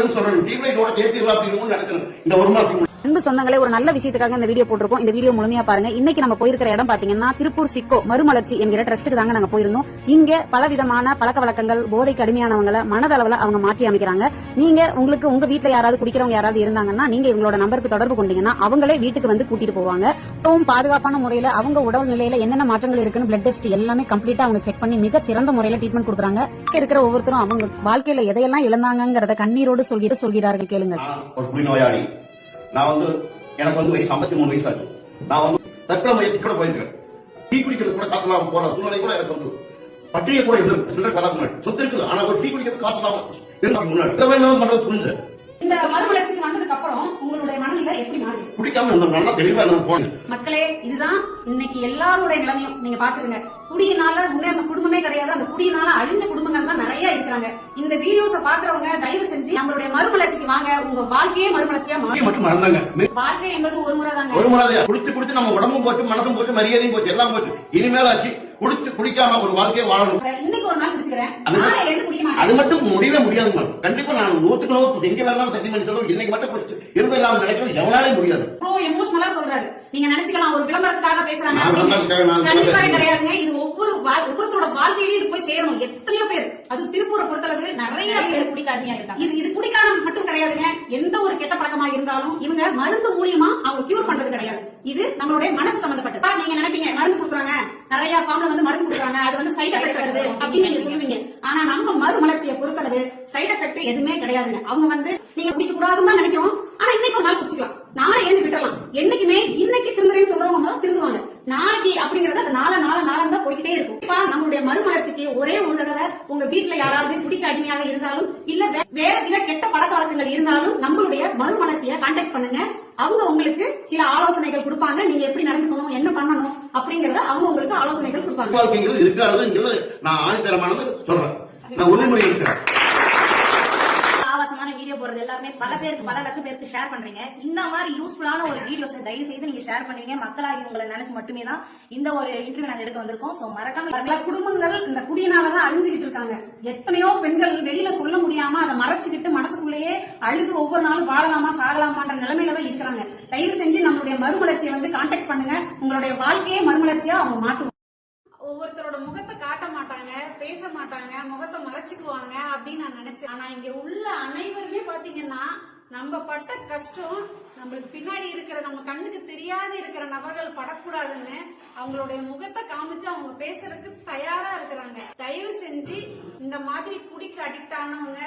நல்லதுன்னு சொல்லணும். டியூப்லைட்டோட சேர்த்து அப்படின்னு நடக்கணும். இந்த ஒரு மாசம் அன்பு சொந்தங்களே, ஒரு நல்ல விஷயத்துக்காக இந்த வீடியோ போட்டிருக்கோம். இந்த வீடியோ முழுமையா பாருங்க. இன்னைக்கு நம்ம போயிருக்கிற இடம் பாத்தீங்கன்னா திருப்பூர் சிக்கோ மறுமலர்ச்சி என்கிற ட்ரஸ்ட்டுக்கு தாங்க நாங்க போயிருந்தோம். இங்க பலவிதமான பழக்க வழக்கங்கள், போதைக்கு அடிமையானவங்களை மனதளவுல அவங்க மாற்றி அமைக்கிறாங்க. நீங்க உங்களுக்கு உங்க வீட்டுல யாராவது குடிக்கிறவங்க யாராவது இருந்தாங்கன்னா நீங்க இவங்களோட நம்பருக்கு தொடர்பு கொண்டீங்கன்னா அவங்களே வீட்டுக்கு வந்து கூட்டிட்டு போவாங்க. ரொம்பவும் பாதுகாப்பான முறையில அவங்க உடல் நிலையில என்னென்ன மாற்றங்கள் இருக்குன்னு பிளட் டெஸ்ட் எல்லாமே கம்ப்ளீட்டா அவங்க செக் பண்ணி மிக சிறந்த முறையில ட்ரீட்மெண்ட் கொடுக்குறாங்க. இருக்கிற ஒவ்வொருத்தரும் அவங்க வாழ்க்கையில எதையெல்லாம் இழந்தாங்கிறத கண்ணீரோடு சொல்கிறார்கள். கேளுங்க. நான் எனக்கு வயசு 53 வயசு ஆச்சு. நான் தற்கொலை முயற்சி கூட போயிருக்கேன். டீ குடிக்கிறது கூட காசு இல்லாம போற சூழ்நிலை கூட எனக்கு வந்து பட்டினியை கூட இருக்கு. சொத்து இருக்குது, ஆனா ஒரு டீ குடிக்கிறது காசு இல்லாம முன்னாடி பண்றது புரிஞ்சு. இந்த மறுமலர்ச்சிக்கு வந்ததுக்கு அப்புறம் உங்களுடைய மனநிலை எப்படி மாறிச்சு? குடிக்காம நல்லா தெளிவா போனேன். மக்களே, இதுதான் இன்னைக்கு எல்லாருடைய நிலைமையும். நீங்க பாத்துருங்க, குடியினால முன்னேற குடும்பமே கிடையாது. அந்த குடியினால அழிஞ்ச குடும்பங்கள் தான் நிறைய இருக்கிறாங்க. இந்த வீடியோஸ பாக்குறவங்க தயவு செஞ்சு நம்மளுடைய மறுமலர்ச்சிக்கு வாங்க. உங்க வாழ்க்கையே மறுமலர்ச்சியா மாறும். வாழ்க்கை என்பது ஒரு முறை தாங்க. ஒரு முறை குடிச்சு குடிச்சு நம்ம உடம்பும் போச்சு, மனசும் போச்சு, மரியாதையும் போச்சு, எல்லாம் போச்சு. இனிமேல் ஆச்சு குடிக்காம ஒரு வாழ்க்கையை வாழணும். இன்னைக்கு ஒரு நாள் குடிச்சுக்கிறேன், அது மட்டும் முடியவே முடியாது. கண்டிப்பா நான் 100% எங்க வேணாலும் சத்தியம் பண்ணி சொல்றேன். இன்னைக்கு மட்டும் குடிச்சு இருந்து இல்லாம நினைக்கணும் எவனாலே முடியாது. எமோஷனலா சொல்றாரு. நீங்க நினைச்சுக்கலாம் ஒரு விளம்பரத்துக்காக பேசுறாங்க. கண்டிப்பா கிடையாதுங்க. இது ஒவ்வொருத்தரோட வாழ்க்கையிலும் இது போய் சேரணும். எத்தனையோ பேர், அது திருப்பூரை பொறுத்தளவு நிறைய பேர் குடிக்காரணியா இருக்காங்க. இது குடிக்காரம் மட்டும் கிடையாதுங்க. எந்த ஒரு கெட்ட பழக்கமா இருந்தாலும் இவங்க மருந்து மூலியமா அவங்க கியூர் பண்றது கிடையாது. இது நம்மளுடைய மனசு சம்பந்தப்பட்டது. நீங்க நினைப்பீங்க மருந்து கொடுக்குறாங்க, நிறைய ஃபார்ம்ல மருந்து கொடுக்குறாங்க, அது சைட் எஃபெக்ட் வருது அப்படின்னு நீங்க சொல்லுவீங்க. ஆனா நம்ம மறுமலர்ச்சியை பொறுத்தளவு சைட் எஃபெக்ட் எதுவுமே கிடையாதுங்க. அவங்க நீங்க குடிக்க கூடாதுன்னு நினைக்கிறோம், ஆனா இன்னைக்கு ஒரு நாள் குடிச்சுக்கலாம், நாளை எழுந்து விட்டுறலாம். என்னைக்குமே இன்னைக்கு திருந்துறேன்னு சொல்றவங்க திருந்துவாங்க. நாளைக்கு அப்படிங்கறது நாளை தான் போய்கிட்டே இருக்கும். இப்ப நம்மளுடைய மறுமலர்ச்சிக்கு ஒரே ஒரு தடவை உங்க வீட்டுல யாராவது குடிக்க அடிமையாக இருந்தாலும் இல்ல வேற வித கெட்ட பழக்க வழக்கங்கள் இருந்தாலும் நம்மளுடைய மறுமலர்ச்சியை கான்டாக்ட் பண்ணுங்க. அவங்க உங்களுக்கு சில ஆலோசனைகள் கொடுப்பாங்க. நீங்க எப்படி நடந்துக்கணும், என்ன பண்ணணும் அப்படிங்கறத அவங்க உங்களுக்கு ஆலோசனைகள் கொடுப்பாங்க. நான் ஆணித்தரமானது சொல்றேன். நான் உறுதிமொழி இருக்கிறேன். வீடியோ போறது எல்லாருமே பல பேருக்கு, பல லட்சம் பேருக்கு ஷேர் பண்றீங்க. இந்த மாதிரி யூஸ்ஃபுல்லான ஒரு வீடியோஸ் தயவு செய்து நீங்க ஷேர் பண்ணுவீங்க. மக்களாகி உங்களை நினைச்சு மட்டுமே தான் இந்த ஒரு இன்டர்வியூ நாங்க எடுக்க வந்திருக்கோம். சோ மறக்காம குடும்பங்கள் இந்த குடியினாலதான் அழிஞ்சுக்கிட்டு இருக்காங்க. எத்தனையோ பெண்கள் வெளியில சொல்ல முடியாம அதை மறைச்சுக்கிட்டு மனசுக்குள்ளேயே அழுது ஒவ்வொரு நாளும் வாழலாமா சாகலாமான்ற நிலைமையில தான் இருக்கிறாங்க. தயவு செஞ்சு நம்மளுடைய மறுமலர்ச்சியை கான்டாக்ட் பண்ணுங்க. உங்களுடைய வாழ்க்கையே மறுமலர்ச்சியா அவங்க மாத்துவாங்க. ஒவ்வொருத்தரோட முகத்தை காட்ட மாட்டாங்க, பேச மாட்டாங்க, முகத்தை மறைச்சுக்குவாங்க அப்படின்னு நான் நினைச்சேன். ஆனா இங்க உள்ள அனைவருமே பாத்தீங்கன்னா நம்ம பட்ட கஷ்டம் நம்மளுக்கு பின்னாடி இருக்கிற, நம்ம கண்ணுக்கு தெரியாது இருக்கிற நபர்கள் படக்கூடாதுன்னு அவங்களுடைய முகத்தை காமிச்சு அவங்க பேசுறதுக்கு தயாரா இருக்கிறாங்க. தயவு செஞ்சு இந்த மாதிரி குடிக்கு அடிக்ட் ஆனவங்க